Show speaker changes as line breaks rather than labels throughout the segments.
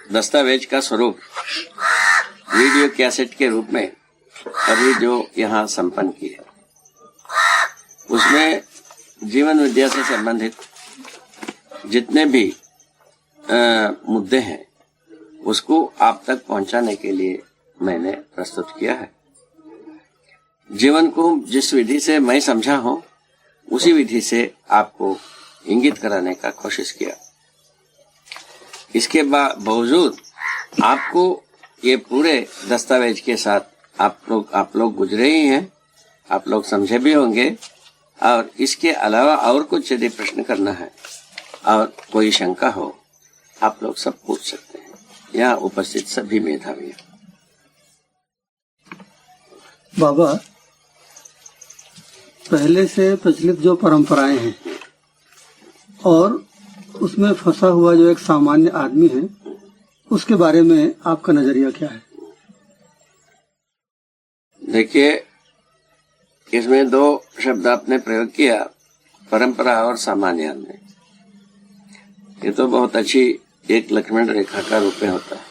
दस्तावेज का स्वरूप वीडियो कैसेट के रूप में अभी जो यहाँ संपन्न की है, उसमें जीवन विद्या से संबंधित जितने भी मुद्दे हैं उसको आप तक पहुंचाने के लिए मैंने प्रस्तुत किया है। जीवन को जिस विधि से मैं समझा हूं उसी विधि से आपको इंगित कराने का कोशिश किया। इसके बावजूद आपको ये पूरे दस्तावेज के साथ आप लोग गुजरे ही हैं, आप लोग समझे भी होंगे। और इसके अलावा और कुछ यदि प्रश्न करना है और कोई शंका हो, आप लोग सब पूछ सकते हैं। यहाँ उपस्थित सभी मेधावी हैं।
बाबा, पहले से प्रचलित जो परंपराएं हैं और उसमें फंसा हुआ जो एक सामान्य आदमी है, उसके बारे में आपका नजरिया क्या है?
देखिए, इसमें दो शब्द आपने प्रयोग किया, परंपरा और सामान्य आदमी। ये तो बहुत अच्छी एक लक्ष्मण रेखा का रूप में होता है।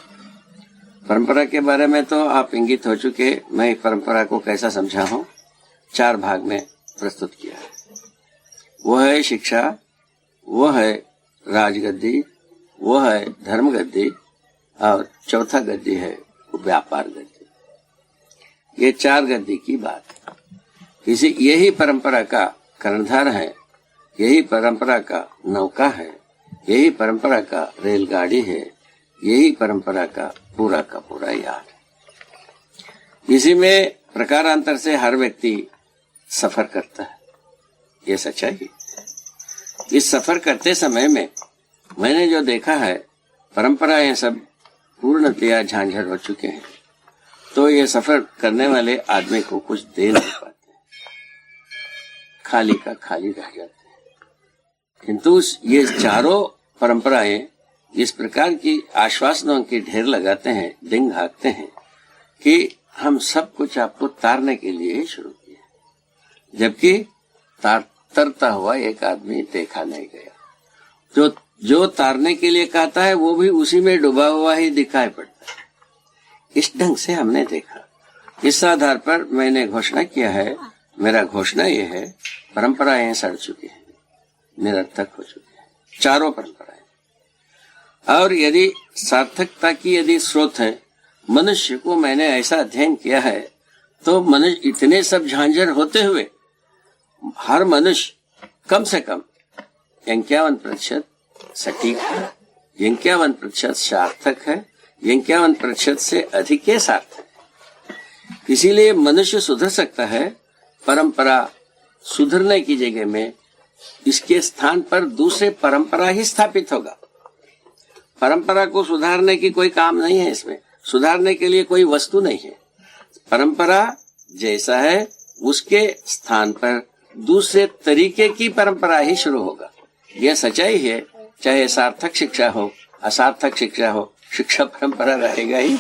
परंपरा के बारे में तो आप इंगित हो चुके। मैं परंपरा को कैसा समझा हूं, 4 भाग में प्रस्तुत किया है। वो है शिक्षा, वो है राजगद्दी, वो है धर्म गद्दी और चौथा गद्दी है व्यापार गद्दी। ये 4 गद्दी की बात है। यही परंपरा का कर्णधार है, यही परंपरा का नौका है, यही परंपरा का रेलगाड़ी है, यही परंपरा का पूरा याद है। इसी में प्रकारांतर से हर व्यक्ति सफर करता है, ये सच्चाई है। इस सफर करते समय में मैंने जो देखा है, परंपराएं सब पूर्णतया झांझर हो चुके हैं, तो ये सफर करने वाले आदमी को कुछ दे नहीं पाते, खाली का खाली रह जाते हैं। किंतु ये चारों परंपराएं इस प्रकार की आश्वासनों की ढेर लगाते हैं, डिंग हाँकते हैं कि हम सब कुछ आपको तारने के लिए शुरू किया, जबकि तरता हुआ एक आदमी देखा नहीं गया। जो तारने के लिए कहता है वो भी उसी में डूबा हुआ ही दिखाई पड़ता है। इस ढंग से हमने देखा। इस आधार पर मैंने घोषणा किया है, मेरा घोषणा ये है, परंपराएं सड़ चुकी हैं, निरर्थक हो चुकी हैं, चारों परंपराएं। और यदि सार्थकता की यदि स्रोत है मनुष्य को, मैंने ऐसा अध्ययन किया है, तो मनुष्य इतने सब झांझर होते हुए हर मनुष्य कम से कम 51% सटीक है, 51% सार्थक है, 51% से अधिक के सार्थक है। इसीलिए मनुष्य सुधर सकता है। परंपरा सुधरने की जगह में इसके स्थान पर दूसरे परंपरा ही स्थापित होगा। परंपरा को सुधारने की कोई काम नहीं है, इसमें सुधारने के लिए कोई वस्तु नहीं है। परंपरा जैसा है उसके स्थान पर दूसरे तरीके की परंपरा ही शुरू होगा। यह सच्चाई है। चाहे सार्थक शिक्षा हो, असार्थक शिक्षा हो, शिक्षा परंपरा रहेगा ही।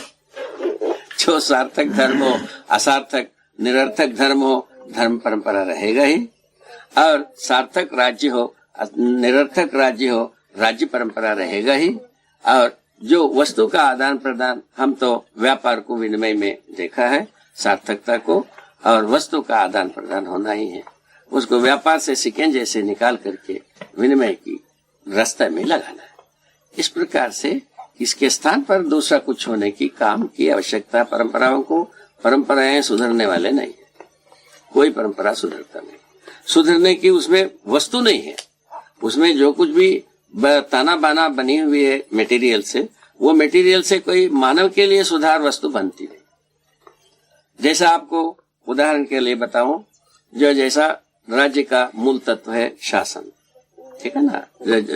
जो सार्थक धर्म हो, असार्थक निरर्थक धर्म हो, धर्म परंपरा रहेगा ही। और सार्थक राज्य हो, निरर्थक राज्य हो, राज्य परंपरा रहेगा ही। और जो वस्तु का आदान प्रदान, हम तो व्यापार को विनिमय में देखा है, सार्थकता को और वस्तु का आदान प्रदान होना ही है। उसको व्यापार से सिकेंजे से निकाल करके विनिमय की रास्ते में लगाना है। इस प्रकार से इसके स्थान पर दूसरा कुछ होने की काम की आवश्यकता। परंपराओं को, परंपराएं सुधरने वाले नहीं है, कोई परंपरा सुधरता नहीं। सुधरने की उसमें वस्तु नहीं है। उसमें जो कुछ भी ताना बाना बनी हुई है मटेरियल से, वो मटेरियल से कोई मानव के लिए सुधार वस्तु बनती नहीं। जैसा आपको उदाहरण के लिए बताऊं, जो जैसा राज्य का मूल तत्व है शासन, ठीक है ना,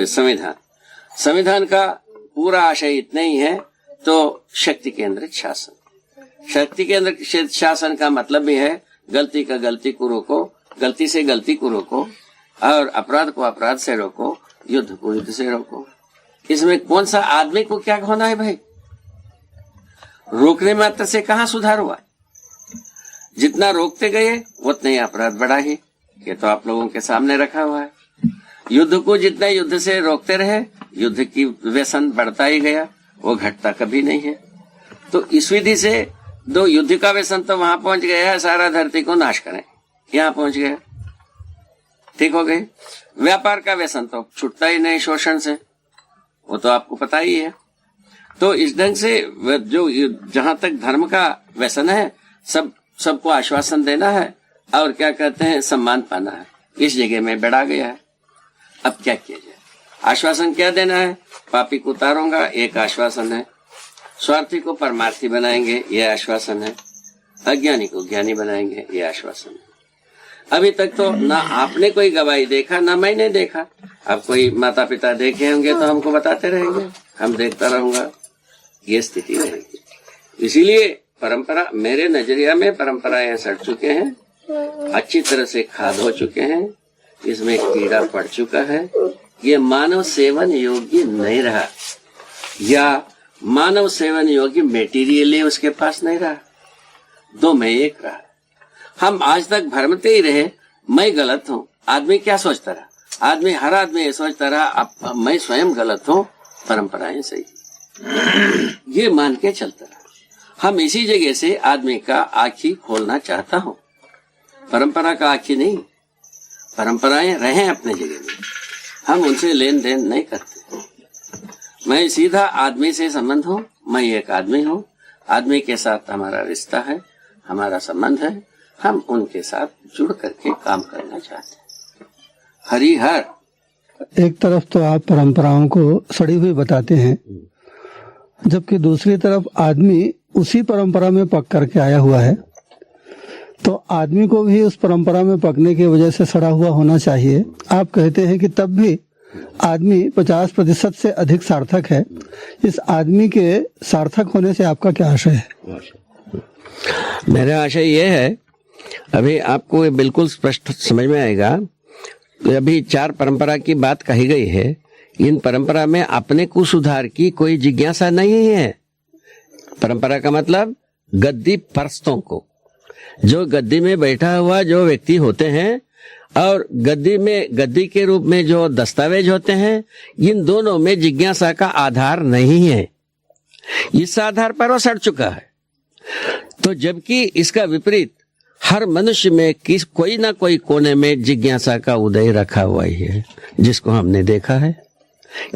संविधान। संविधान का पूरा आशय इतना ही है, तो शक्ति केंद्रित शासन। शक्ति केंद्रित शासन का मतलब भी है गलती का गलती को रोको, गलती से गलती को रोको, और अपराध को अपराध से रोको, युद्ध को युद्ध से रोको। इसमें कौन सा आदमी को क्या होना है भाई? रोकने मात्र से कहाँ सुधार हुआ? जितना रोकते गए उतना ही अपराध बढ़ा ही। ये तो आप लोगों के सामने रखा हुआ है। युद्ध को जितना युद्ध से रोकते रहे, युद्ध की व्यसन बढ़ता ही गया, वो घटता कभी नहीं है। तो इस विधि से दो युद्ध का व्यसन तो वहां पहुंच गया है, सारा धरती को नाश करें, यहां पहुंच गया, ठीक हो गई। व्यापार का व्यसन तो छूटता ही नहीं शोषण से, वो तो आपको पता ही है। तो इस ढंग से जो जहां तक धर्म का व्यसन है, सबको आश्वासन देना है और क्या कहते हैं, सम्मान पाना है, इस जगह में बढ़ा गया है। अब क्या किया जाए? आश्वासन क्या देना है? पापी को उतारूंगा, एक आश्वासन है। स्वार्थी को परमार्थी बनाएंगे, ये आश्वासन है। अज्ञानी को ज्ञानी बनाएंगे, ये आश्वासन है। अभी तक तो ना आपने कोई गवाही देखा, ना मैंने देखा। अब कोई माता पिता देखे होंगे तो हमको बताते रहेंगे, हम देखता रहूंगा, ये स्थिति रहेगी। इसीलिए परंपरा, मेरे नजरिया में परंपराएं सड़ चुके हैं, अच्छी तरह से खाद हो चुके हैं, इसमें कीड़ा पड़ चुका है। ये मानव सेवन योग्य नहीं रहा, या मानव सेवन योग्य मेटीरियल उसके पास नहीं रहा, दो में एक रहा। हम आज तक भ्रमते ही रहे, मैं गलत हूँ। आदमी क्या सोचता रहा? हर आदमी ये सोचता रहा, अब मैं स्वयं गलत हूँ, परंपराएं सही, ये मान के चलता रहा। हम इसी जगह से आदमी का आँखी खोलना चाहता हूँ, परंपरा का आँखी नहीं। परंपराएं रहे अपने जगह में, हम उनसे लेन देन नहीं करते। मैं सीधा आदमी से संबंध हूँ, मैं एक आदमी हूँ, आदमी के साथ हमारा रिश्ता है, हमारा संबंध है, हम उनके साथ जुड़ करके काम करना चाहते हैं। हरिहर।
एक तरफ तो आप परंपराओं को सड़ी हुई बताते हैं, जबकि दूसरी तरफ आदमी उसी परंपरा में पक करके आया हुआ है, तो आदमी को भी उस परंपरा में पकने की वजह से सड़ा हुआ होना चाहिए। आप कहते हैं कि तब भी आदमी 50% से अधिक सार्थक है। इस आदमी के सार्थक होने से आपका क्या आशय है?
मेरा आशय यह है, अभी आपको ये बिल्कुल स्पष्ट समझ में आएगा। अभी 4 परंपरा की बात कही गई है, इन परंपरा में अपने को सुधार की कोई जिज्ञासा नहीं है। परंपरा का मतलब गद्दी परस्तों को, जो गद्दी में बैठा हुआ जो व्यक्ति होते हैं और गद्दी के रूप में जो दस्तावेज होते हैं, इन दोनों में जिज्ञासा का आधार नहीं है। इस आधार पर वो सड़ चुका है। तो जबकि इसका विपरीत हर मनुष्य में कोई ना कोई कोने में जिज्ञासा का उदय रखा हुआ ही है, जिसको हमने देखा है।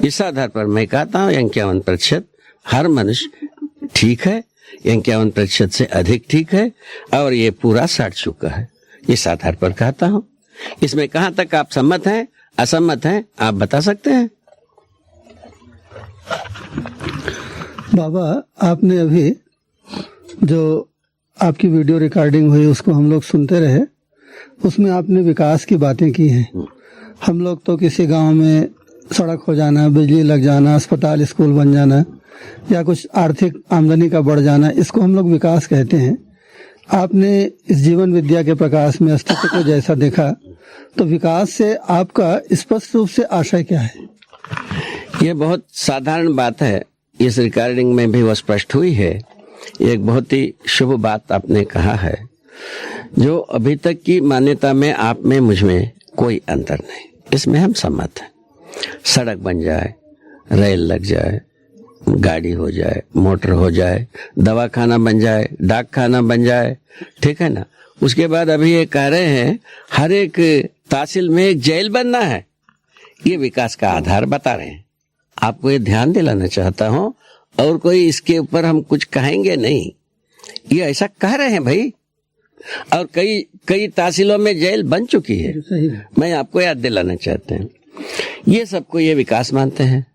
इस आधार पर मैं कहता हूँ 51% हर मनुष्य ठीक है, 51% से अधिक ठीक है, और ये पूरा सड़ चुका है। इस आधार पर कहता हूँ। इसमें कहाँ तक आप सम्मत हैं, असम्मत हैं, आप बता सकते हैं।
बाबा, आपने अभी जो आपकी वीडियो रिकॉर्डिंग हुई उसको हम लोग सुनते रहे, उसमें आपने विकास की बातें की हैं। हम लोग तो किसी गांव में सड़क हो जाना, बिजली लग जाना, अस्पताल स्कूल बन जाना, या कुछ आर्थिक आमदनी का बढ़ जाना, इसको हम लोग विकास कहते हैं। आपने इस जीवन विद्या के प्रकाश में अस्तित्व को जैसा देखा, तो विकास से आपका स्पष्ट रूप से आशय क्या है?
ये बहुत साधारण बात है, इस रिकॉर्डिंग में भी वो स्पष्ट हुई है। एक बहुत ही शुभ बात आपने कहा है, जो अभी तक की मान्यता में आप में मुझ में कोई अंतर नहीं, इसमें हम सम्मत हैं। सड़क बन जाए, रेल लग जाए, गाड़ी हो जाए, मोटर हो जाए, दवाखाना बन जाए, डाक खाना बन जाए, ठीक है ना। उसके बाद अभी ये कह रहे हैं हर एक तहसील में एक जेल बनना है, ये विकास का आधार बता रहे हैं। आपको ये ध्यान दिलाना चाहता हूं, और कोई इसके ऊपर हम कुछ कहेंगे नहीं, ये ऐसा कह रहे हैं भाई। और कई तहसीलों में जेल बन चुकी है, मैं आपको याद दिलाना चाहते हैं। ये सबको ये विकास मानते हैं।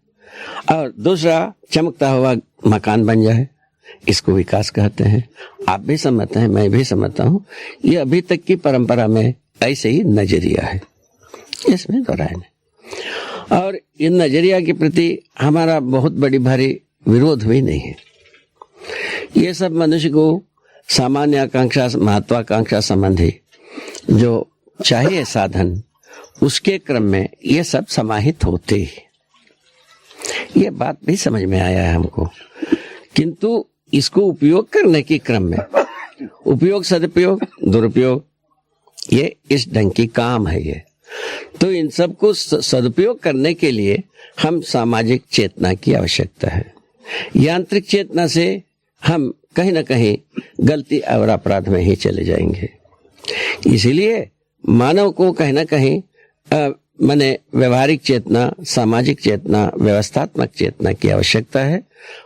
और दूसरा, चमकता हुआ मकान बन जाए, इसको विकास कहते हैं। आप भी सम्मत हैं, मैं भी सम्मत हूं। ये अभी तक की परंपरा में ऐसे ही नजरिया है, इसमें तो राय नहीं। और इन नजरिया के प्रति हमारा बहुत बड़ी भारी विरोध भी नहीं है। ये सब मनुष्य को सामान्य आकांक्षा, महत्वाकांक्षा संबंधी जो चाहिए साधन, उसके क्रम में ये सब समाहित होते ही, ये बात भी समझ में आया है हमको। किंतु इसको उपयोग करने के क्रम में, उपयोग, सदुपयोग, दुरुपयोग, ये इस ढंग की काम है ये। तो इन सब को सदुपयोग करने के लिए हम सामाजिक चेतना की आवश्यकता है। यांत्रिक चेतना से हम कहीं ना कहीं गलती और अपराध में ही चले जाएंगे। इसीलिए मानव को कहीं ना कहीं माने व्यवहारिक चेतना, सामाजिक चेतना, व्यवस्थात्मक चेतना की आवश्यकता है।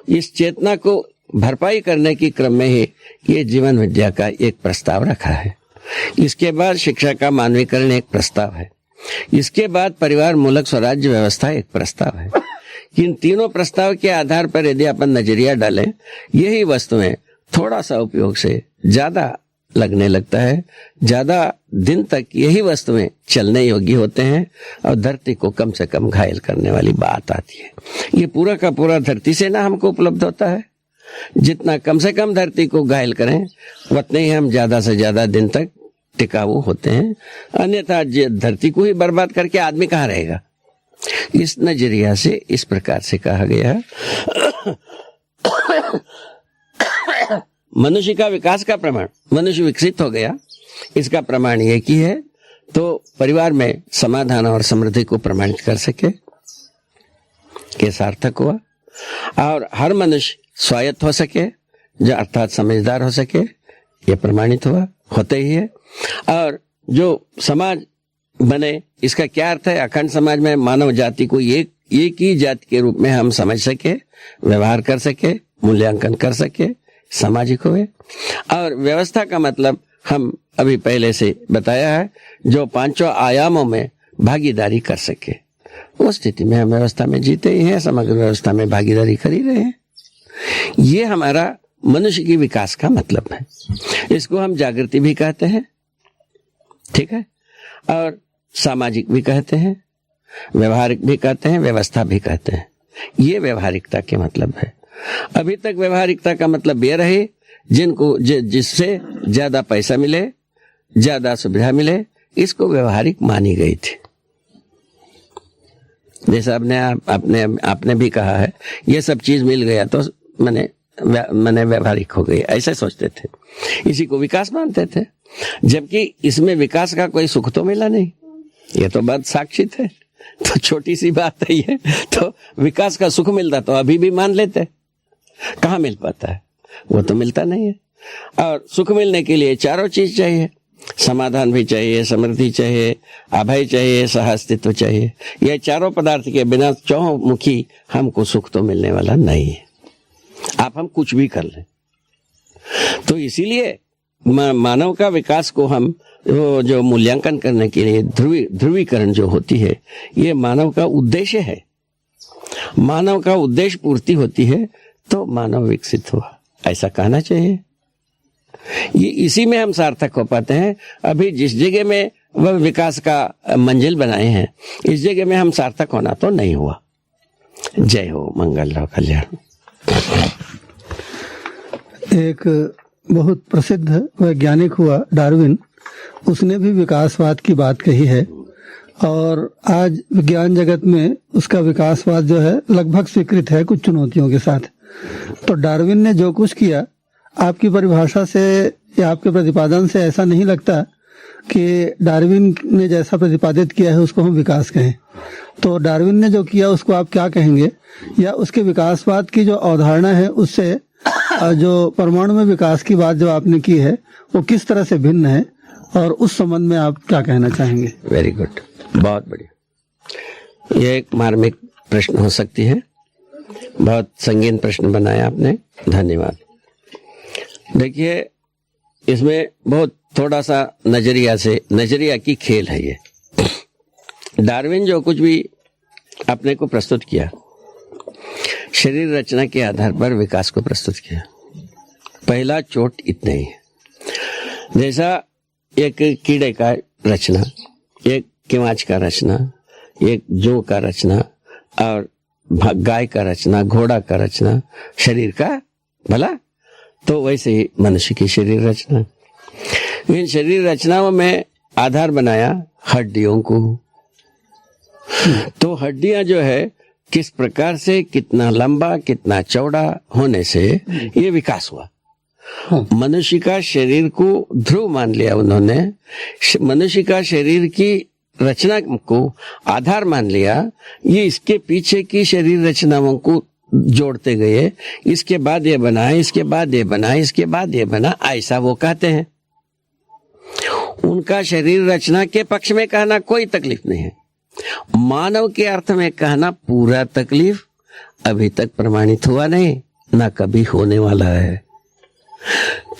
इस चेतना को भरपाई करने की क्रम में ही ये जीवन विद्या का एक प्रस्ताव रखा है। इसके बाद शिक्षा का मानवीकरण एक प्रस्ताव है। इसके बाद परिवार मूलक स्वराज्य व्यवस्था एक प्रस्ताव है। इन तीनों प्रस्ताव के आधार पर यदि अपन नजरिया डालें, यही वस्तुएं थोड़ा सा उपयोग से ज्यादा लगने लगता है, ज्यादा दिन तक यही वस्तुएं चलने योग्य होते हैं और धरती को कम से कम घायल करने वाली बात आती है। ये पूरा का पूरा धरती से ना हमको उपलब्ध होता है। जितना कम से कम धरती को घायल करें उतने ही हम ज्यादा से ज्यादा दिन तक टिकाऊ होते हैं। अन्यथा धरती को ही बर्बाद करके आदमी कहाँ रहेगा। इस नजरिया से इस प्रकार से कहा गया मनुष्य का विकास का प्रमाण, मनुष्य विकसित हो गया, इसका प्रमाण ये की है तो परिवार में समाधान और समृद्धि को प्रमाणित कर सके, ये सार्थक हुआ। और हर मनुष्य स्वायत्त हो सके, जो अर्थात समझदार हो सके, ये प्रमाणित हुआ, होते ही है। और जो समाज बने, इसका क्या अर्थ है? अखंड समाज में मानव जाति को एक ही जाति के रूप में हम समझ सके, व्यवहार कर सके, मूल्यांकन कर सके, सामाजिक हुए। और व्यवस्था का मतलब हम अभी पहले से बताया है, जो पांचों आयामों में भागीदारी कर सके। उस स्थिति में हम व्यवस्था में जीते ही हैं, समग्र व्यवस्था में भागीदारी कर ही रहे हैं। ये हमारा मनुष्य की विकास का मतलब है। इसको हम जागृति भी कहते हैं, ठीक है, और सामाजिक भी कहते हैं, व्यवहारिक भी कहते हैं, व्यवस्था भी कहते हैं। ये व्यवहारिकता के मतलब है। अभी तक व्यवहारिकता का मतलब ये रहे जिनको जिससे ज्यादा पैसा मिले, ज्यादा सुविधा मिले, इसको व्यवहारिक मानी गई थी। जैसा आपने भी कहा है, ये सब चीज मिल गया तो मैंने व्यवहारिक हो गई, ऐसे सोचते थे, इसी को विकास मानते थे। जबकि इसमें विकास का कोई सुख तो मिला नहीं। ये तो बात साक्षित है, तो छोटी सी बात है ये, तो विकास का सुख मिलता तो अभी भी मान लेते। कहाँ मिल पाता है? वो तो मिलता नहीं है। और सुख मिलने के लिए चारों चीज चाहिए, समाधान भी चाहिए, समृद्धि चाहिए, अभय चाहिए, सह अस्तित्व चाहिए। ये चारों पदार्थ के बिना चौमुखी हमको सुख तो मिलने वाला नहीं है। आप हम कुछ भी कर लें। तो इसीलिए मानव का विकास को हम जो मूल्यांकन करने के लिए ध्रुवीकरण जो होती है, ये मानव का उद्देश्य है। मानव का उद्देश्य पूर्ति होती है तो मानव विकसित हुआ, ऐसा कहना चाहिए। ये इसी में हम सार्थक हो पाते हैं। अभी जिस जगह में वह विकास का मंजिल बनाए हैं, इस जगह में हम सार्थक होना तो नहीं हुआ। जय हो, मंगल रहो, कल्याण।
एक बहुत प्रसिद्ध वैज्ञानिक हुआ डार्विन, उसने भी विकासवाद की बात कही है और आज विज्ञान जगत में उसका विकासवाद जो है लगभग स्वीकृत है, कुछ चुनौतियों के साथ। तो डार्विन ने जो कुछ किया, आपकी परिभाषा से या आपके प्रतिपादन से ऐसा नहीं लगता कि डार्विन ने जैसा प्रतिपादित किया है उसको हम विकास कहें। तो डार्विन ने जो किया उसको आप क्या कहेंगे, या उसके विकासवाद की जो अवधारणा है उससे जो परमाणु में विकास की बात जो आपने की है वो किस तरह से भिन्न है, और उस संबंध में आप क्या कहना चाहेंगे?
वेरी गुड, बहुत बढ़िया। ये एक मार्मिक प्रश्न हो सकती है, बहुत संगीन प्रश्न बनाया आपने, धन्यवाद। देखिए, इसमें बहुत थोड़ा सा नजरिया की खेल है। ये डार्विन जो कुछ भी अपने को प्रस्तुत किया, शरीर रचना के आधार पर विकास को प्रस्तुत किया। पहला चोट इतने ही है, जैसा एक कीड़े का रचना, एक कीमाच का रचना, एक जौ का रचना, और गाय का रचना, घोड़ा का रचना, शरीर का भला, तो वैसे ही मनुष्य की शरीर रचना। इन शरीर रचनाओं में आधार बनाया हड्डियों को। तो हड्डियां जो है किस प्रकार से, कितना लंबा, कितना चौड़ा होने से ये विकास हुआ। मनुष्य का शरीर को ध्रुव मान लिया उन्होंने, मनुष्य का शरीर की रचना को आधार मान लिया। ये इसके पीछे की शरीर रचनाओं को जोड़ते गए, इसके बाद ये बना, इसके बाद ये बना, इसके बाद ये बना, ऐसा वो कहते हैं। उनका शरीर रचना के पक्ष में कहना कोई तकलीफ नहीं है। मानव के अर्थ में कहना पूरा तकलीफ अभी तक प्रमाणित हुआ नहीं, ना कभी होने वाला है।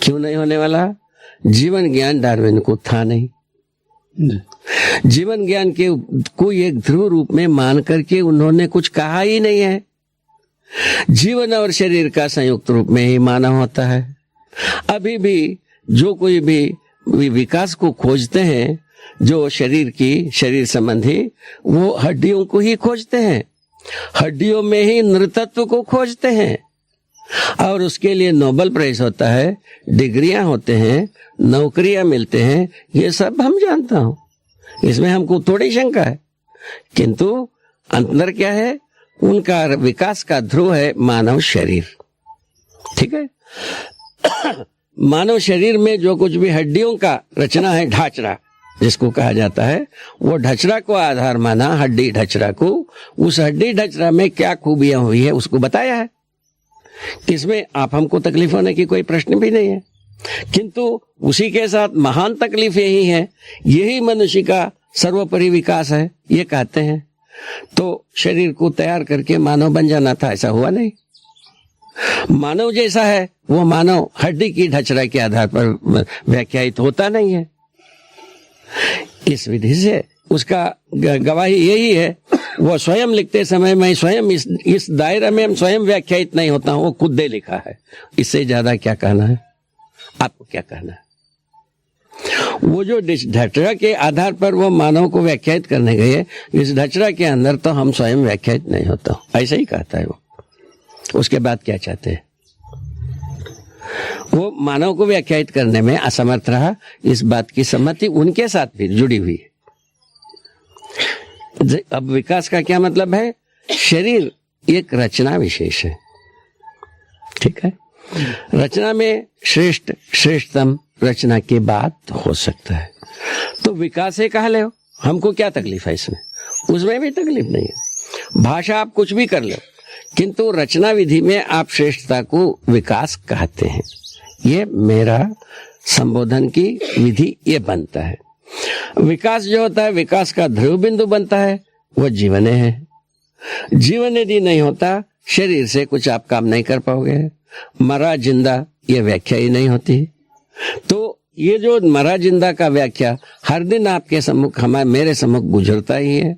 क्यों नहीं होने वाला? जीवन ज्ञान डार्विन को था नहीं। जीवन ज्ञान के को एक ध्रुव रूप में मान करके उन्होंने कुछ कहा ही नहीं है। जीवन और शरीर का संयुक्त रूप में ही मानव होता है। अभी भी जो कोई भी विकास को खोजते हैं, जो शरीर संबंधी, वो हड्डियों को ही खोजते हैं, हड्डियों में ही नृतत्व को खोजते हैं, और उसके लिए नोबेल प्राइज होता है, डिग्रियां होते हैं, नौकरियां मिलते हैं। ये सब हम जानता हूं, इसमें हमको थोड़ी शंका है। किंतु अंतर क्या है? उनका विकास का ध्रुव है मानव शरीर। ठीक है। मानव शरीर में जो कुछ भी हड्डियों का रचना है, ढांचरा जिसको कहा जाता है, वो ढचरा को आधार माना, हड्डी ढचरा को। उस हड्डी ढचरा में क्या खूबियां हुई है उसको बताया है। इसमें आप हमको तकलीफ होने की कोई प्रश्न भी नहीं है। किंतु उसी के साथ महान तकलीफ यही है, यही मनुष्य का सर्वोपरि विकास है, ये कहते हैं। तो शरीर को तैयार करके मानव बन जाना था, ऐसा हुआ नहीं। मानव जैसा है वो मानव हड्डी की ढचरा के आधार पर व्याख्यायित होता नहीं है। इस विधि से उसका गवाही यही है, वो स्वयं लिखते समय मैं स्वयं इस दायरे में हम स्वयं व्याख्यायित नहीं होता हूं, वो खुद दे लिखा है। इससे ज्यादा क्या कहना है? आपको क्या कहना है? वो जो ढचरा के आधार पर वो मानव को व्याख्यायित करने गए, इस ढचरा के अंदर तो हम स्वयं व्याख्यायित नहीं होता, ऐसा ही कहता है वो। उसके बाद क्या चाहते हैं? वो मानव को व्याख्यायित करने में असमर्थ रहा। इस बात की सम्मति उनके साथ भी जुड़ी हुई है। अब विकास का क्या मतलब है? शरीर एक रचना विशेष है। ठीक है। रचना में श्रेष्ठतम रचना की बात हो सकता है, तो विकास है कह लो, हमको क्या तकलीफ है इसमें? उसमें भी तकलीफ नहीं है। भाषा आप कुछ भी कर लो, किंतु रचना विधि में आप श्रेष्ठता को विकास कहते हैं। ये मेरा संबोधन की विधि ये बनता है। विकास जो होता है, विकास का ध्रुव बिंदु बनता है, वो जीवन है। जीवन यदि नहीं होता, शरीर से कुछ आप काम नहीं कर पाओगे। मरा जिंदा ये व्याख्या ही नहीं होती। तो ये जो मरा जिंदा का व्याख्या हर दिन आपके सम्मुख, मेरे सम्मुख गुजरता ही है।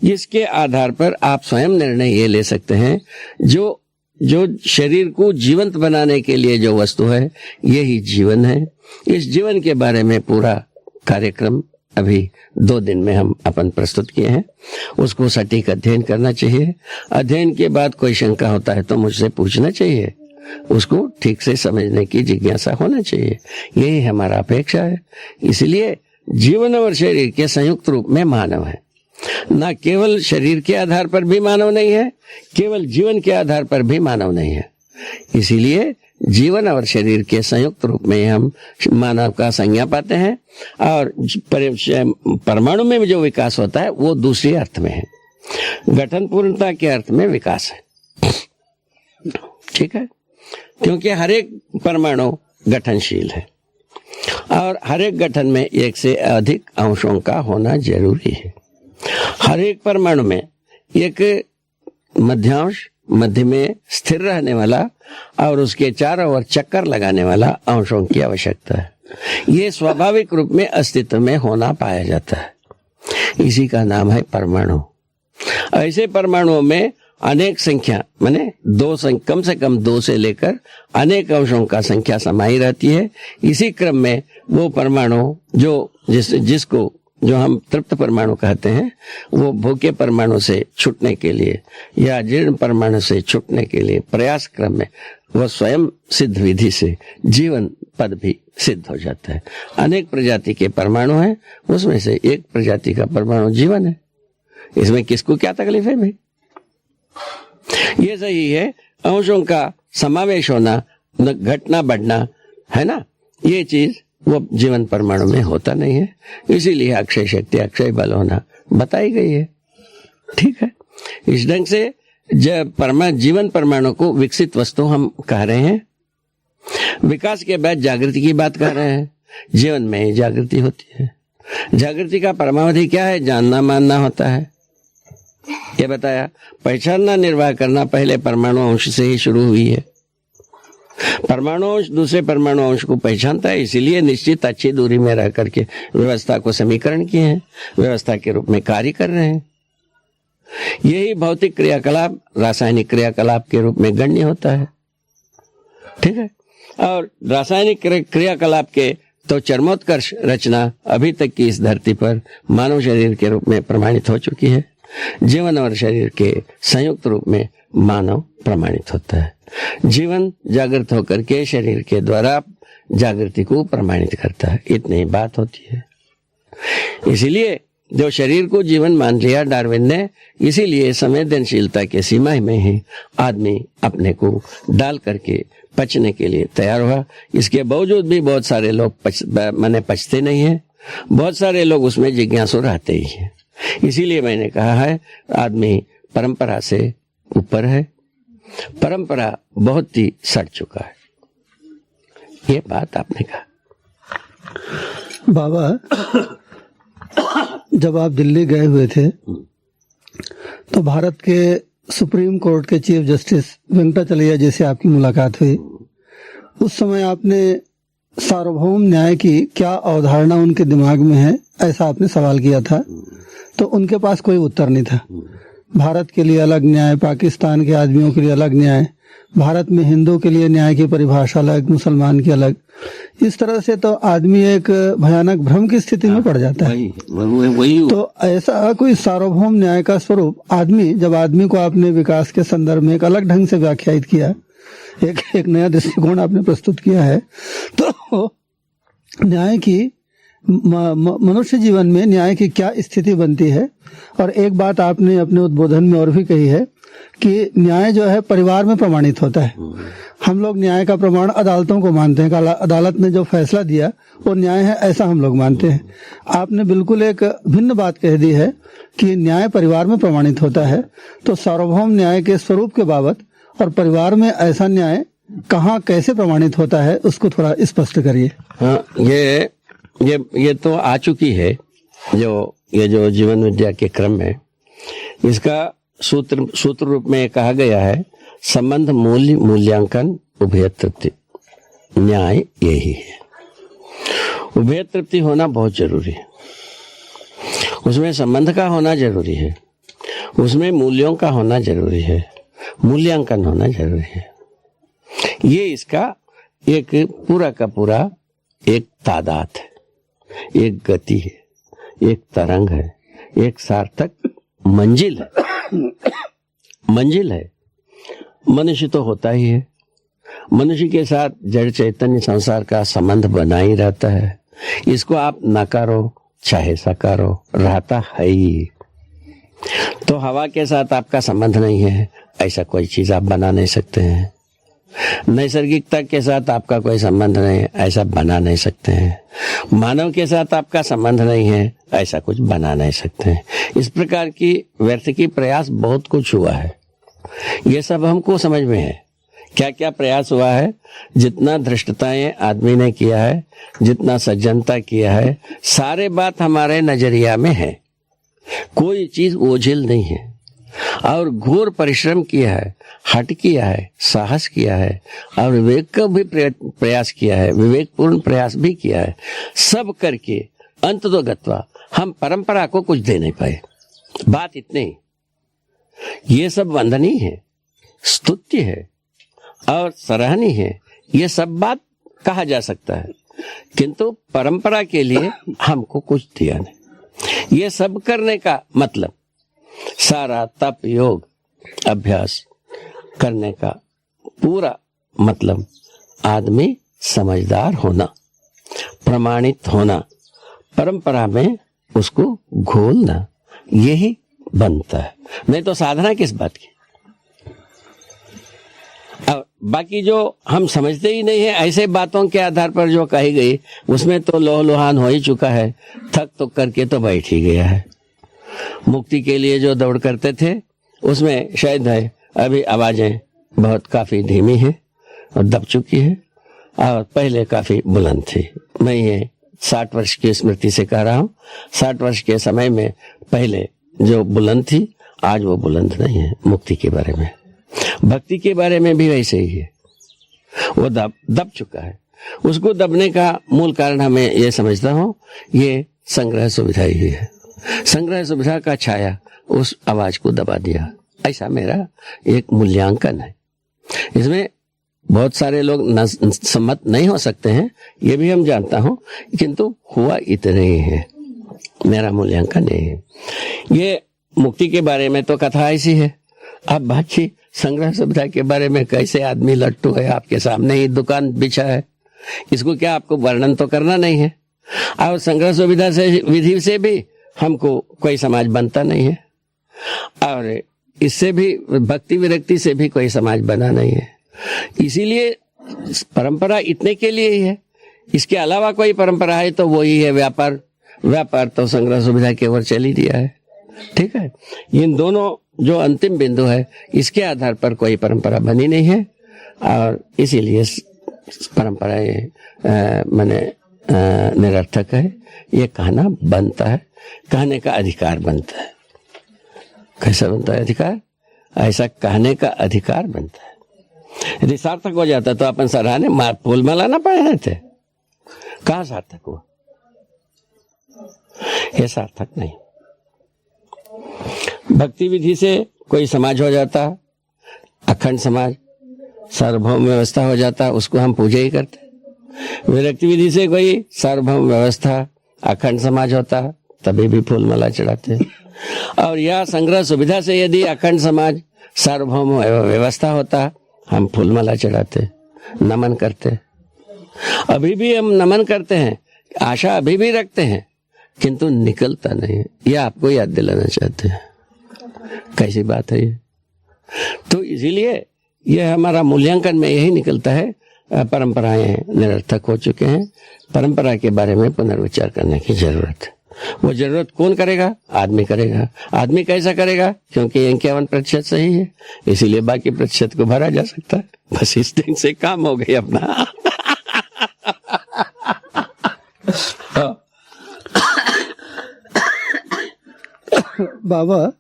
इसके आधार पर आप स्वयं निर्णय ये ले सकते हैं, जो शरीर को जीवंत बनाने के लिए जो वस्तु है, यही जीवन है। इस जीवन के बारे में पूरा कार्यक्रम अभी 2 दिन में हम अपन प्रस्तुत किए हैं। उसको सटीक अध्ययन करना चाहिए। अध्ययन के बाद कोई शंका होता है तो मुझसे पूछना चाहिए, उसको ठीक से समझने की जिज्ञासा होना चाहिए। यही हमारा अपेक्षा है। इसलिए जीवन और शरीर के संयुक्त रूप में मानव है। न केवल शरीर के आधार पर भी मानव नहीं है, केवल जीवन के आधार पर भी मानव नहीं है। इसीलिए जीवन और शरीर के संयुक्त रूप में हम मानव का संज्ञा पाते हैं। और परमाणु में जो विकास होता है वो दूसरे अर्थ में है, गठन पूर्णता के अर्थ में विकास है। ठीक है। क्योंकि हर एक परमाणु गठनशील है और हर एक गठन में एक से अधिक अंशों का होना जरूरी है। हर एक परमाणु में एक मध्यांश, मध्य में स्थिर रहने वाला और उसके चारों ओर चक्कर लगाने वाला अंशों की आवश्यकता है। ये स्वाभाविक रूप में अस्तित्व में होना पाया जाता है। इसी का नाम है परमाणु। ऐसे परमाणुओं में अनेक संख्या माने कम से कम 2 से लेकर अनेक अंशों का संख्या समाई रहती है। इसी क्रम में वो परमाणु जिसको हम तृप्त परमाणु कहते हैं, वो भूखे परमाणु से छूटने के लिए या जीर्ण परमाणु से छूटने के लिए प्रयास क्रम में वह स्वयं सिद्ध विधि से जीवन पद भी सिद्ध हो जाता है। अनेक प्रजाति के परमाणु हैं, उसमें से एक प्रजाति का परमाणु जीवन है। इसमें किसको क्या तकलीफ है भाई? ये सही है, अंशों का समावेश होना, घटना बढ़ना है ना, ये चीज वो जीवन परमाणु में होता नहीं है। इसीलिए अक्षय शक्ति, अक्षय बल होना बताई गई है। ठीक है। इस ढंग से जीवन परमाणु को विकसित वस्तु हम कह रहे हैं। विकास के बाद जागृति की बात कर रहे हैं। जीवन में जागृति होती है। जागृति का परमावधि क्या है? जानना मानना होता है। ये बताया। पहचानना निर्वाह करना पहले परमाणु अंश से ही शुरू हुई है। परमाणु अंश दूसरे परमाणु अंश को पहचानता है, इसीलिए निश्चित अच्छी दूरी में रह करके व्यवस्था को समीकरण किए हैं, व्यवस्था के रूप में कार्य कर रहे हैं। यही भौतिक क्रियाकलाप रासायनिक क्रियाकलाप के रूप में गण्य होता है। ठीक है। और रासायनिक क्रियाकलाप के तो चरमोत्कर्ष रचना अभी तक की इस धरती पर मानव शरीर के रूप में प्रमाणित हो चुकी है। जीवन और शरीर के संयुक्त रूप में मानव प्रमाणित होता है। जीवन जागृत होकर के शरीर के द्वारा जागृति को प्रमाणित करता है। इतनी बात होती है। इसीलिए जो शरीर को जीवन मान लिया डार्विन ने, इसीलिए संवेदनशीलता के सीमा में ही आदमी अपने को डाल करके पचने के लिए तैयार हुआ। इसके बावजूद भी बहुत सारे लोग पचते नहीं है। बहुत सारे लोग उसमें जिज्ञासु रहते ही हैं। इसीलिए मैंने कहा है आदमी परंपरा से ऊपर है। परंपरा बहुत ही सड़ चुका है। ये बात आपने कहा।
बाबा, जब आप दिल्ली गए हुए थे तो भारत के सुप्रीम कोर्ट के चीफ जस्टिस वेंकटाचलैया जी से आपकी मुलाकात हुई। उस समय आपने सार्वभौम न्याय की क्या अवधारणा उनके दिमाग में है, ऐसा आपने सवाल किया था। तो उनके पास कोई उत्तर नहीं था। भारत के लिए अलग न्याय, पाकिस्तान के आदमियों के लिए अलग न्याय, भारत में हिंदू के लिए न्याय की परिभाषा अलग, मुसलमान की अलग। इस तरह से तो आदमी एक भयानक भ्रम की स्थिति में पड़ जाता है।
वही
तो ऐसा कोई सार्वभौम न्याय का स्वरूप जब आदमी को आपने विकास के संदर्भ में एक अलग ढंग से व्याख्यायित किया, एक नया दृष्टिकोण आपने प्रस्तुत किया है, तो न्याय की मनुष्य जीवन में न्याय की क्या स्थिति बनती है। और एक बात आपने अपने उद्बोधन में और भी कही है कि न्याय जो है परिवार में प्रमाणित होता है। हम लोग न्याय का प्रमाण अदालतों को मानते हैं। अदालत ने जो फैसला दिया वो न्याय है, ऐसा हम लोग मानते हैं। आपने बिल्कुल एक भिन्न बात कह दी है कि न्याय परिवार में प्रमाणित होता है। तो सार्वभौम न्याय के स्वरूप के बाबत और परिवार में ऐसा न्याय कहाँ कैसे प्रमाणित होता है, उसको थोड़ा स्पष्ट करिए।
हाँ, ये तो आ चुकी है। ये जो जीवन विद्या के क्रम में इसका सूत्र रूप में कहा गया है, संबंध मूल्य मूल्यांकन उभय तृप्ति। न्याय यही है। उभय तृप्ति होना बहुत जरूरी है। उसमें संबंध का होना जरूरी है, उसमें मूल्यों का होना जरूरी है, मूल्यांकन होना जरूरी है। ये इसका एक पूरा का पूरा एक तादाद है, एक गति है, एक तरंग है, एक सार्थक मंजिल है। मनुष्य तो होता ही है। मनुष्य के साथ जड़ चैतन्य संसार का संबंध बना ही रहता है। इसको आप नकारो चाहे सकारो, रहता है ही। तो हवा के साथ आपका संबंध नहीं है, ऐसा कोई चीज आप बना नहीं सकते हैं। नैसर्गिकता के साथ आपका कोई संबंध नहीं है, ऐसा बना नहीं सकते हैं। मानव के साथ आपका संबंध नहीं है, ऐसा कुछ बना नहीं सकते हैं। इस प्रकार की व्यर्थ की प्रयास बहुत कुछ हुआ है। ये सब हमको समझ में है क्या क्या प्रयास हुआ है। जितना धृष्टताएं आदमी ने किया है, जितना सज्जनता किया है, सारे बात हमारे नजरिया में है। कोई चीज ओझिल नहीं है। और घोर परिश्रम किया है, हट किया है, साहस किया है और विवेक का भी प्रयास किया है, विवेकपूर्ण प्रयास भी किया है। सब करके अंततोगत्वा हम परंपरा को कुछ दे नहीं पाए। बात इतनी। ये सब वंदनीय है, स्तुत्य है और सराहनीय है। ये सब बात कहा जा सकता है, किंतु परंपरा के लिए हमको कुछ दिया नहीं। ये सब करने का मतलब सारा तप योग अभ्यास करने का पूरा मतलब आदमी समझदार होना, प्रमाणित होना, परंपरा में उसको घोलना, यही बनता है। नहीं तो साधना किस बात की। और बाकी जो हम समझते ही नहीं है, ऐसे बातों के आधार पर जो कही गई, उसमें तो लोह लोहान हो ही चुका है। थक तो करके तो बैठ ही गया है। मुक्ति के लिए जो दौड़ करते थे उसमें शायद है अभी आवाजें बहुत काफी धीमी है और दब चुकी है और पहले काफी बुलंद थी। मैं ये 60 वर्ष की स्मृति से कह रहा हूँ। 60 वर्ष के समय में पहले जो बुलंद थी आज वो बुलंद नहीं है। मुक्ति के बारे में, भक्ति के बारे में भी वैसे ही है, वो दब चुका है। उसको दबने का मूल कारण हमें ये समझता हूँ, ये संग्रह सुविधा ही है। संग्रह सुविधा का छाया उस आवाज को दबा दिया, ऐसा मेरा एक मूल्यांकन है। इसमें बहुत सारे लोग सम्मत नहीं हो सकते हैं, ये भी हम जानता हूं, किंतु हुआ इतने ही है। मेरा मूल्यांकन यही है। ये मुक्ति के बारे में तो कथा ऐसी है। अब बाकी संग्रह सुविधा के बारे में कैसे आदमी लट्टू है, आपके सामने ही दुकान बिछा है, इसको क्या आपको वर्णन तो करना नहीं है। और संग्रह सुविधा से विधि से भी हमको कोई समाज बनता नहीं है और इससे भी भक्ति विरक्ति से भी कोई समाज बना नहीं है। इसीलिए परंपरा इतने के लिए ही है। इसके अलावा कोई परंपरा है तो वही है व्यापार। व्यापार तो संग्रह सुविधा की ओर चली दिया है। ठीक है, इन दोनों जो अंतिम बिंदु है, इसके आधार पर कोई परंपरा बनी नहीं है और इसीलिए परंपराएं माने निरर्थक है। ये कहना बनता है, कहने का अधिकार बनता है। कैसा बनता है अधिकार? ऐसा कहने का अधिकार बनता है। यदि सार्थक हो जाता तो अपन सराहने फूल माला ना पहने थे। कहाँ सार्थक हुआ? ये सार्थक नहीं। भक्ति विधि से कोई समाज हो जाता, अखंड समाज, सार्वभौम व्यवस्था हो जाता, उसको हम पूजा ही करते। विरक्ति विधि से कोई सार्वभौम व्यवस्था, अखंड समाज होता, तभी भी फूल माला चढ़ाते। और यह संग्रह सुविधा से यदि अखंड समाज, सार्वभौम व्यवस्था होता, हम फूल माला चढ़ाते, नमन करते। अभी भी हम नमन करते हैं, आशा अभी भी रखते हैं, किंतु निकलता नहीं है। यह आपको याद दिलाना चाहते हैं। कैसी बात है ये? तो इसीलिए यह हमारा मूल्यांकन में यही निकलता है, परंपराएं निरर्थक हो चुके हैं। परंपरा के बारे में पुनर्विचार करने की जरूरत है। वो जरूरत कौन करेगा? आदमी करेगा। आदमी कैसा करेगा? क्योंकि 51% सही है, इसीलिए बाकी प्रतिशत को भरा जा सकता है। बस इस दिन से काम हो गई अपना।
बाबा,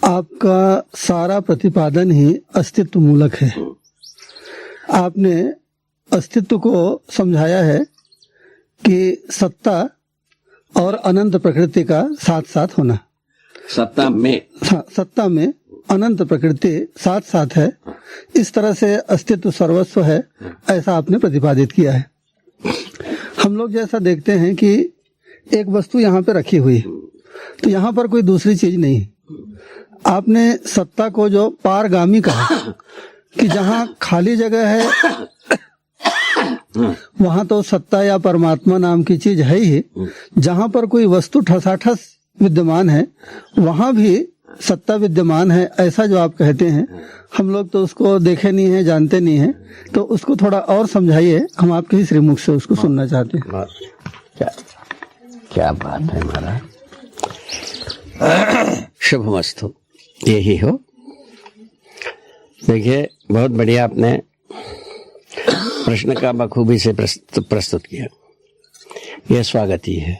आपका सारा प्रतिपादन ही अस्तित्व मूलक है। आपने अस्तित्व को समझाया है कि सत्ता और अनंत प्रकृति का साथ साथ होना।
सत्ता में
अनंत प्रकृति साथ साथ है, इस तरह से अस्तित्व सर्वस्व है, ऐसा आपने प्रतिपादित किया है। हम लोग जैसा देखते हैं कि एक वस्तु यहाँ पे रखी हुई है, तो यहाँ पर कोई दूसरी चीज नहीं है। आपने सत्ता को जो पारगामी कहा कि जहाँ खाली जगह है वहां तो सत्ता या परमात्मा नाम की चीज है ही। जहां पर कोई वस्तु ठसाठस विद्यमान है वहां भी सत्ता विद्यमान है, ऐसा जो आप कहते हैं। हम लोग तो उसको देखे नहीं है, जानते नहीं है, तो उसको थोड़ा और समझाइए। हम आपके ही श्रीमुख से उसको सुनना चाहते हैं।
क्या बात है महाराज। शुभमस्तु, यही हो। देखिए, बहुत बढ़िया आपने प्रश्न का बखूबी से प्रस्तुत किया। यह स्वागत ही है,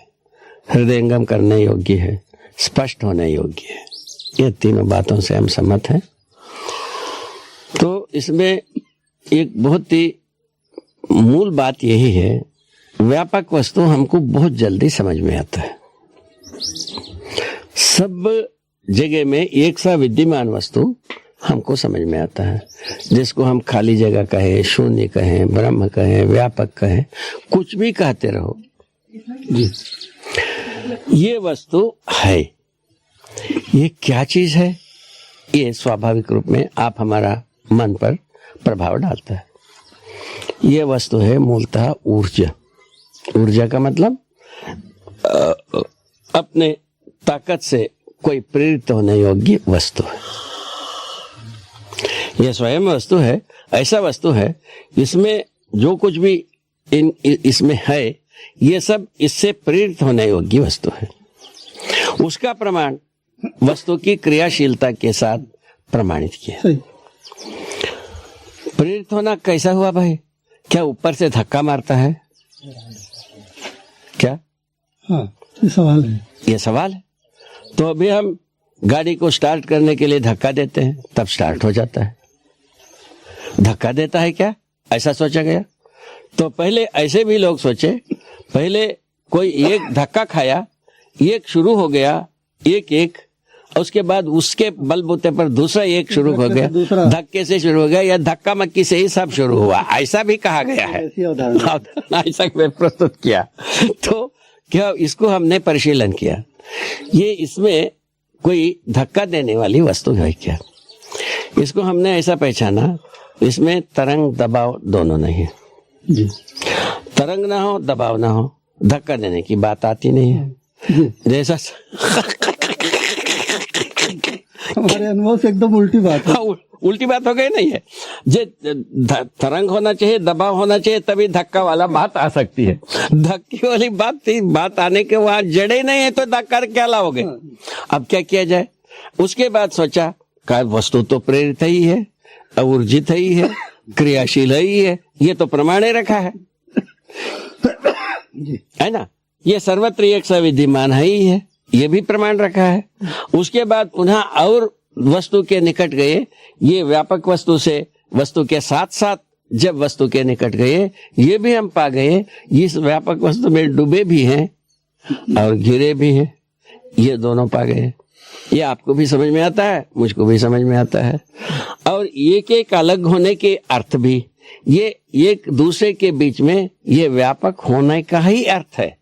हृदयंगम करने योग्य है, स्पष्ट होने योग्य है। ये तीनों बातों से हम सहमत हैं। तो इसमें एक बहुत ही मूल बात यही है, व्यापक वस्तु हमको बहुत जल्दी समझ में आता है। सब जगह में एक सा विद्यमान वस्तु हमको समझ में आता है, जिसको हम खाली जगह कहें, शून्य कहें, ब्रह्म कहें, व्यापक कहें, कुछ भी कहते रहो जी। ये वस्तु है। ये क्या चीज है? ये स्वाभाविक रूप में आप हमारा मन पर प्रभाव डालता है। ये वस्तु है मूलतः ऊर्जा। ऊर्जा का मतलब अपने ताकत से कोई प्रेरित होने योग्य वस्तु है। यह स्वयं वस्तु है, ऐसा वस्तु है इसमें जो कुछ भी इसमें है, ये सब इससे प्रेरित होने योग्य वस्तु है। उसका प्रमाण वस्तु की क्रियाशीलता के साथ प्रमाणित किया।
सही।
प्रेरित होना कैसा हुआ भाई? क्या ऊपर से धक्का मारता है क्या?
हाँ, ये सवाल है।
ये सवाल है। तो अभी हम गाड़ी को स्टार्ट करने के लिए धक्का देते हैं, तब स्टार्ट हो जाता है। धक्का देता है क्या? ऐसा सोचा गया। तो पहले ऐसे भी लोग सोचे, पहले कोई एक धक्का खाया, एक शुरू हो गया, एक उसके बाद उसके बलबूते पर दूसरा एक शुरू हो गया, धक्के से शुरू हो गया, या धक्का मक्की से ही सब शुरू हुआ, ऐसा भी कहा गया है। ऐसा प्रस्तुत किया। तो क्या इसको हमने परिशीलन किया, ये इसमें कोई धक्का देने वाली वस्तु है क्या? इसको हमने ऐसा पहचाना, इसमें तरंग दबाव दोनों नहीं है
जी।
तरंग ना हो, दबाव ना हो, धक्का देने की बात आती नहीं है। जैसा
हमारे अनुभव से एकदम उल्टी बात है।
उल्टी बात हो गई नहीं है। जे तरंग होना चाहिए, दबाव होना चाहिए, तभी धक्का वाला बात आ सकती है। धक्के वाली बात आने के वहां जड़े नहीं है, तो धक्का क्या लाओगे? अब क्या किया जाए? उसके बाद सोचा का वस्तु तो प्रेरित ही है, ऊर्जित ही है, क्रियाशील ही है, ये तो प्रमाणे रखा है ना? ये सर्वत्र एक सविद्यमान ही है, ये भी प्रमाण रखा है। उसके बाद पुनः और वस्तु के निकट गए, ये व्यापक वस्तु से वस्तु के साथ साथ जब वस्तु के निकट गए, ये भी हम पा गए, इस व्यापक वस्तु में डूबे भी हैं और घिरे भी हैं, ये दोनों पा गए। ये आपको भी समझ में आता है, मुझको भी समझ में आता है। और एक एक अलग होने के अर्थ भी, ये एक दूसरे के बीच में ये व्यापक होने का ही अर्थ है।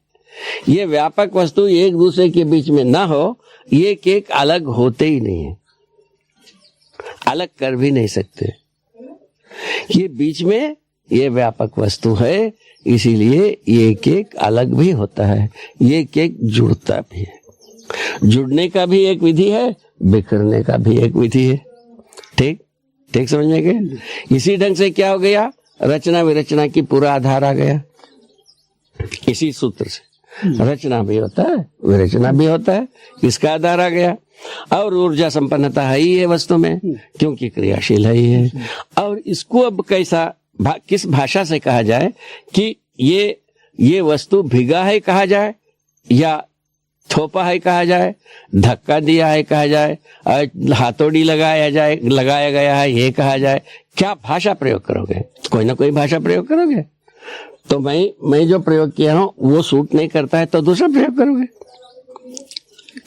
ये व्यापक वस्तु एक दूसरे के बीच में ना हो, एक एक अलग होते ही नहीं है, अलग कर भी नहीं सकते। ये बीच में ये व्यापक वस्तु है, इसीलिए एक एक अलग भी होता है, एक एक जुड़ता भी है। जुड़ने का भी एक विधि है, बिखरने का भी एक विधि है। ठीक समझ में गए? इसी ढंग से क्या हो गया, रचना विरचना की पूरा आधार आ गया इसी सूत्र से। रचना भी होता है, विरचना भी होता है, इसका आधार आ गया। और ऊर्जा संपन्नता है ही है वस्तु में, क्योंकि क्रियाशील है ही है। और इसको अब किस भाषा से कहा जाए कि ये वस्तु भिगा है कहा जाए, या थोपा है कहा जाए, धक्का दिया है कहा जाए, हाथोड़ी लगाया गया है ये कहा जाए, क्या भाषा प्रयोग करोगे? कोई ना कोई भाषा प्रयोग करोगे। तो मैं जो प्रयोग किया हूं वो सूट नहीं करता है, तो दूसरा प्रयोग करोगे।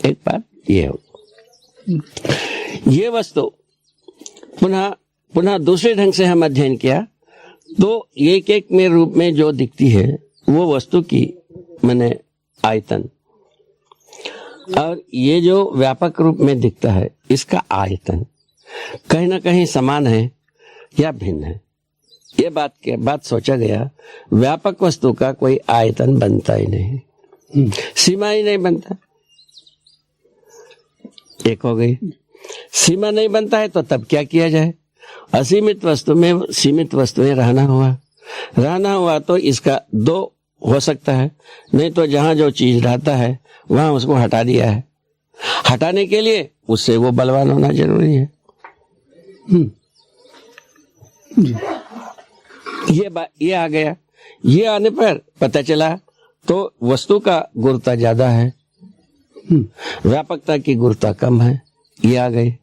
एक बात ये हो, ये वस्तु पुनः दूसरे ढंग से हम अध्ययन किया, तो एक एक में रूप में जो दिखती है वो वस्तु की माने आयतन, और ये जो व्यापक रूप में दिखता है इसका आयतन कहीं ना कहीं समान है या भिन्न है। ये बात सोचा गया, व्यापक वस्तु का कोई आयतन बनता ही नहीं, सीमा ही नहीं बनता। एक हो गई, सीमा नहीं बनता है तो तब क्या किया जाए? असीमित वस्तु में सीमित वस्तुएं रहना हुआ तो इसका दो हो सकता है, नहीं तो जहां जो चीज रहता है वहां उसको हटा दिया है। हटाने के लिए उससे वो बलवान होना जरूरी है। ये आ गया। ये आने पर पता चला तो वस्तु का गुरुता ज्यादा है, व्यापकता की गुरुता कम है। ये आ गए।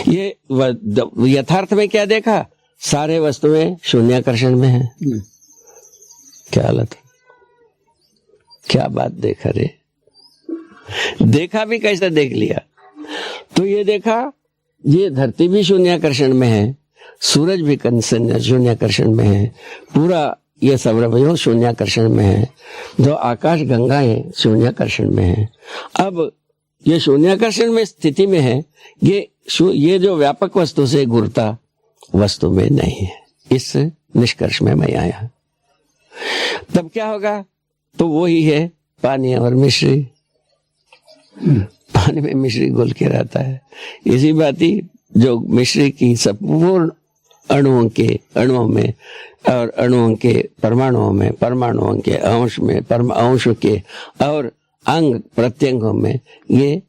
ये यथार्थ में क्या देखा? सारे वस्तुएं शून्याकर्षण में है। क्या हालत है, क्या बात देखा रे। देखा भी कैसा देख लिया? तो ये देखा, ये धरती भी शून्याकर्षण में है, सूरज भी शून्याकर्षण में है, पूरा ये सौरभ शून्याकर्षण में है, जो आकाश गंगाएं शून्याकर्षण में है। अब ये शून्याकर्षण में स्थिति में है, ये जो व्यापक वस्तु से गुरुता वस्तु में नहीं है। इस निष्कर्ष में मैं आया। तब क्या होगा? तो वो ही है पानी और मिश्री। पानी में मिश्री घुल के रहता है। इसी बात ही जो मिश्री की संपूर्ण अणुओं में और अणुओं के परमाणुओं में, परमाणुओं के अंश में, अंश के और अंग प्रत्यंगों में ये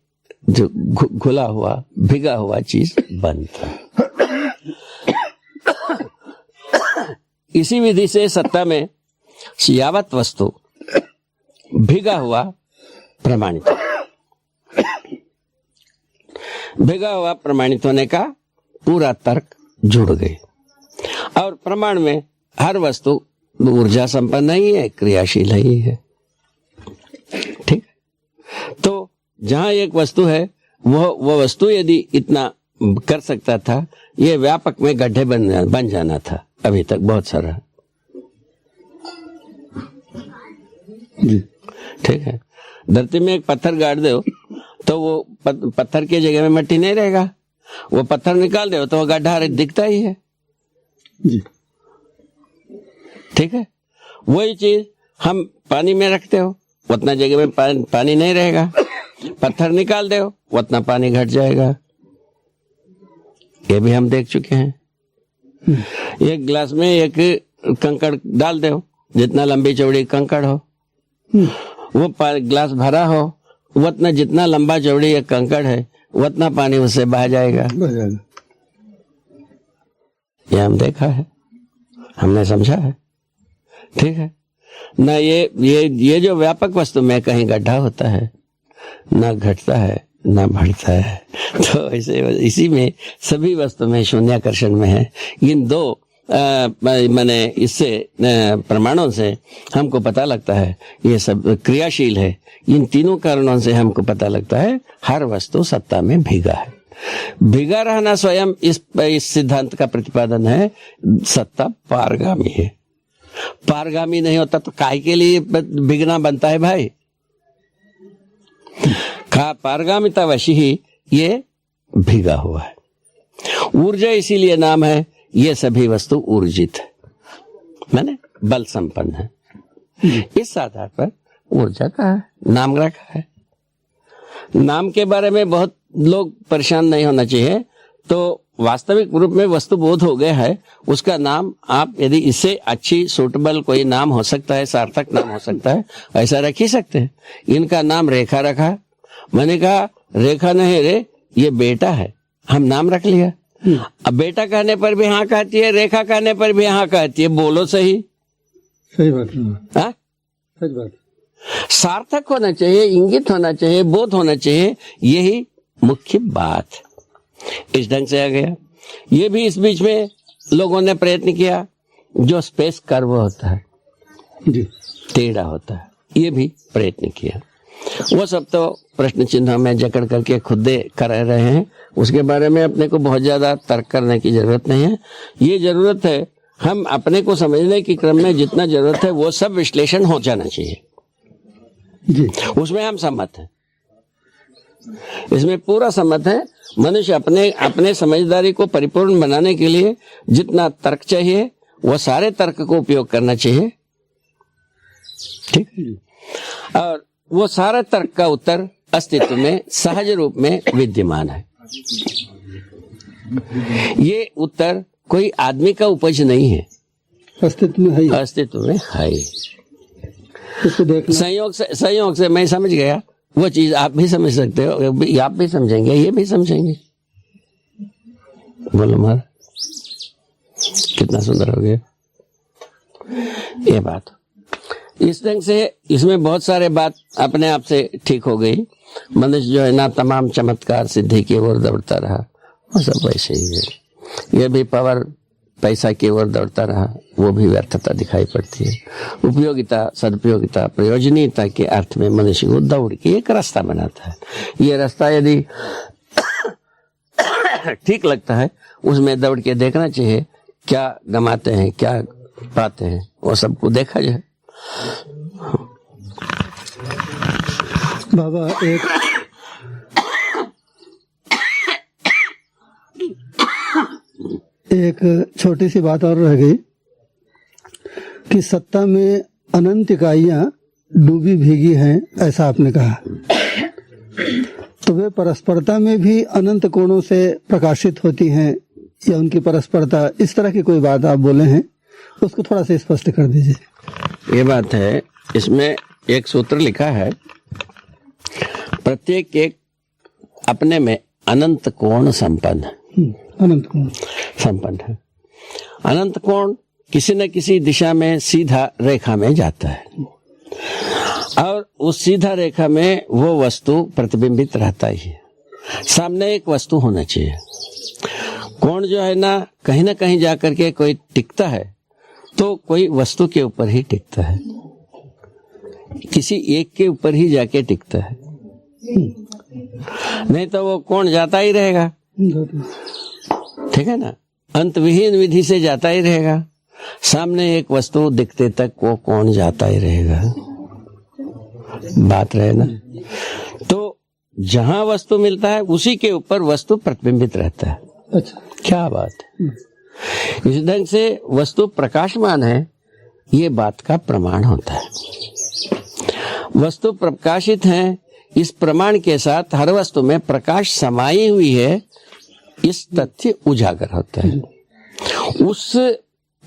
जो घुला हुआ भिगा हुआ चीज बनता है। इसी विधि से सत्ता में यावत वस्तु भिगा हुआ प्रमाणित, भिगा हुआ प्रमाणित होने का पूरा तर्क जुड़ गए और प्रमाण में हर वस्तु ऊर्जा संपन्न ही है, क्रियाशील ही है। ठीक, तो जहां एक वस्तु है वो वस्तु यदि इतना कर सकता था, ये व्यापक में गड्ढे बन जाना था अभी तक बहुत सारा।
जी
ठीक है, धरती में एक पत्थर गाड़ दो तो वो पत्थर की जगह में मिट्टी नहीं रहेगा, वो पत्थर निकाल दो तो वो गड्ढा दिखता ही है।
जी
ठीक है, वही चीज हम पानी में रखते हो, उतना जगह में पानी नहीं रहेगा, पत्थर निकाल दो उतना पानी घट जाएगा। ये भी हम देख चुके हैं। एक गिलास में एक कंकड़ डाल दो, जितना लंबी चौड़ी कंकड़ हो, वो गिलास भरा हो, उतना जितना लंबा चौड़ी एक कंकड़ है उतना पानी उससे बह जाएगा। ये हम देखा है, हमने समझा है। ठीक है ना, ये जो व्यापक वस्तु में कहीं गड्ढा होता है, ना घटता है ना बढ़ता है। तो ऐसे इसी में सभी वस्तु में शून्याकर्षण में है। इन दो मैंने इससे प्रमाणों से हमको पता लगता है ये सब क्रियाशील है। इन तीनों कारणों से हमको पता लगता है हर वस्तु सत्ता में भीगा है। भीगा रहना स्वयं इस सिद्धांत का प्रतिपादन है। सत्ता पारगामी है, पारगामी नहीं होता तो काहे के लिए भीगना बनता है भाई? पारगामिता वशी ही ये भीगा हुआ है। ऊर्जा इसीलिए नाम है, ये सभी वस्तु ऊर्जित है, माने बल संपन्न है। इस आधार पर ऊर्जा का नाम रखा है। नाम के बारे में बहुत लोग परेशान नहीं होना चाहिए। तो वास्तविक रूप में वस्तु बोध हो गया है, उसका नाम आप यदि इससे अच्छी सूटेबल कोई नाम हो सकता है, सार्थक नाम हो सकता है, ऐसा रख ही सकते हैं। इनका नाम रेखा रखा, मैंने कहा रेखा नहीं रे, ये बेटा है, हम नाम रख लिया। अब बेटा कहने पर भी हाँ कहती है, रेखा कहने पर भी हाँ कहती है। बोलो सही,
सही बात है, सही बात।
सार्थक होना चाहिए, इंगित होना चाहिए, बोध होना चाहिए, यही मुख्य बात। इस ढंग से आ गया। ये भी इस बीच में लोगों ने प्रयत्न किया, जो स्पेस कर्व होता है
जी,
टेढ़ा होता है, ये भी प्रयत्न किया। वो सब तो प्रश्न चिन्ह में जकड़ करके खुदे कर रहे हैं, उसके बारे में अपने को बहुत ज्यादा तर्क करने की जरूरत नहीं है। ये जरूरत है हम अपने को समझने के क्रम में जितना जरूरत है वो सब विश्लेषण हो जाना चाहिए
जी,
उसमें हम सहमत हैं, इसमें पूरा सहमत है। मनुष्य अपने समझदारी को परिपूर्ण बनाने के लिए जितना तर्क चाहिए वो सारे तर्क को उपयोग करना चाहिए। ठीक, और वो सारा तर्क का उत्तर अस्तित्व में सहज रूप में विद्यमान है। ये उत्तर कोई आदमी का उपज नहीं है,
अस्तित्व में है,
अस्तित्व में है।
इसको देखना
संयोग से मैं समझ गया, वो चीज आप भी समझ सकते हो, आप भी समझेंगे, ये भी समझेंगे। बोलो महाराज, कितना सुंदर हो गया ये बात। इस ढंग से इसमें बहुत सारे बात अपने आप से ठीक हो गई। मनुष्य जो है ना तमाम चमत्कार सिद्धि की ओर दौड़ता रहा, वो सब वैसे ही है। ये भी पावर पैसा की ओर दौड़ता रहा, वो भी व्यर्थता दिखाई पड़ती है। उपयोगिता, सदुपयोगिता, प्रयोजनीयता के अर्थ में मनुष्य को दौड़ के एक रास्ता बनाता है। ये रास्ता यदि ठीक लगता है, उसमें दौड़ के देखना चाहिए क्या गमाते हैं, क्या पाते हैं, वो सबको देखा जाए।
बाबा एक छोटी सी बात और रह गई कि सत्ता में अनंत इकाइयां डूबी भीगी हैं, ऐसा आपने कहा। तो वे परस्परता में भी अनंत कोणों से प्रकाशित होती हैं, या उनकी परस्परता, इस तरह की कोई बात आप बोले हैं, उसको थोड़ा सा स्पष्ट कर दीजिए।
ये बात है, इसमें एक सूत्र लिखा है प्रत्येक एक अपने में अनंत कोण संपन्न है।
अनंत कोण
संपन्न है। अनंत कोण किसी न किसी दिशा में सीधा रेखा में जाता है और उस सीधा रेखा में वो वस्तु प्रतिबिंबित रहता ही है। सामने एक वस्तु होना चाहिए। कोण जो है ना कहीं जाकर के कोई टिकता है तो कोई वस्तु के ऊपर ही टिकता है, किसी एक के ऊपर ही जाके टिकता है, नहीं तो वो कोण जाता ही रहेगा। ठीक है ना, अंत विहीन विधि से जाता ही रहेगा। सामने एक वस्तु दिखते तक वो कोण जाता ही रहेगा। बात रहे ना। तो जहां वस्तु मिलता है उसी के ऊपर वस्तु प्रतिबिंबित रहता है।
अच्छा,
क्या बात है। इस ढंग से वस्तु प्रकाशमान है, ये बात का प्रमाण होता है। वस्तु प्रकाशित है, इस प्रमाण के साथ हर वस्तु में प्रकाश समाई हुई है, इस तथ्य उजागर होता है। उस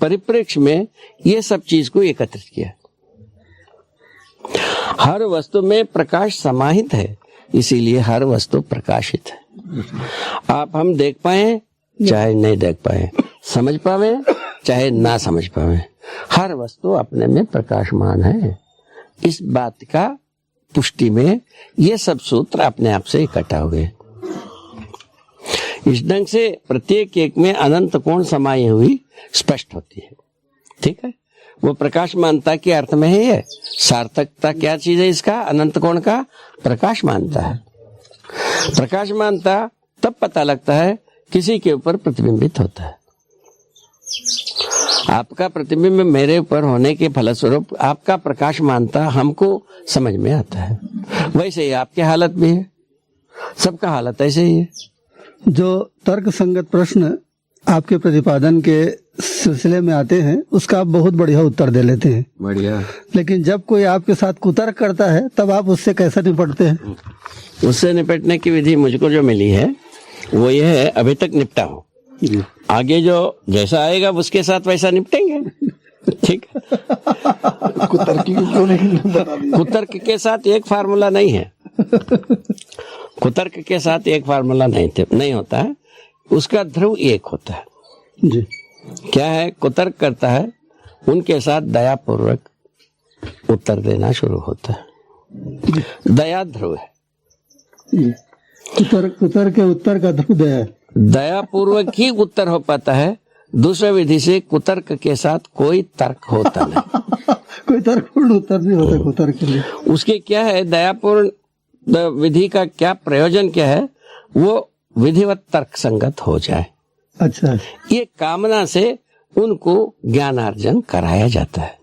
परिप्रेक्ष्य में ये सब चीज को एकत्रित किया। हर वस्तु में प्रकाश समाहित है, इसीलिए हर वस्तु प्रकाशित है। आप हम देख पाए चाहे नहीं देख पाए, समझ पावे चाहे ना समझ पावे, हर वस्तु अपने में प्रकाशमान है। इस बात का पुष्टि में ये सब सूत्र अपने आप से इकट्ठा हो गए। इस ढंग से प्रत्येक एक में अनंत कोण समाई हुई स्पष्ट होती है। ठीक है, वो प्रकाशमानता के अर्थ में है। ये सार्थकता क्या चीज है इसका, अनंत कोण का प्रकाशमानता है। प्रकाशमानता तब पता लगता है किसी के ऊपर प्रतिबिंबित होता है। आपका प्रतिबिंब मेरे ऊपर होने के फलस्वरूप आपका प्रकाशमानता हमको समझ में आता है। वैसे ही आपकी हालत भी है, सबका हालत ऐसे ही है।
जो तर्क संगत प्रश्न आपके प्रतिपादन के सिलसिले में आते हैं उसका आप बहुत बढ़िया उत्तर दे लेते हैं।
बढ़िया।
लेकिन जब कोई आपके साथ कुतर्क करता है तब आप उससे कैसे निपटते हैं?
उससे निपटने की विधि मुझको जो मिली है वो ये है, अभी तक निपटा हूँ, आगे जो जैसा आएगा उसके साथ वैसा निपटेंगे। ठीक है।
कुतर्क क्यों नहीं बता दिया?
कुतर्क के साथ एक फार्मूला नहीं है। कुतर्क के साथ एक फार्मूला नहीं होता है, उसका ध्रुव एक होता है।
जी।
क्या है, कुतर्क करता है उनके साथ दया पूर्वक उत्तर देना शुरू होता है। दया ध्रुव है।
कुतर्क के उत्तर का ध्रुव दया है।
दया पूर्वक ही उत्तर हो पाता है, दूसरे विधि से कुतर्क के साथ कोई तर्क होता नहीं।
कोई तर्कपूर्ण उत्तर नहीं होता कुतर्क के लिए।
उसके क्या है, दयापूर्ण विधि का क्या प्रयोजन क्या है, वो विधिवत तर्क संगत हो जाए।
अच्छा,
ये कामना से उनको ज्ञानार्जन कराया जाता है।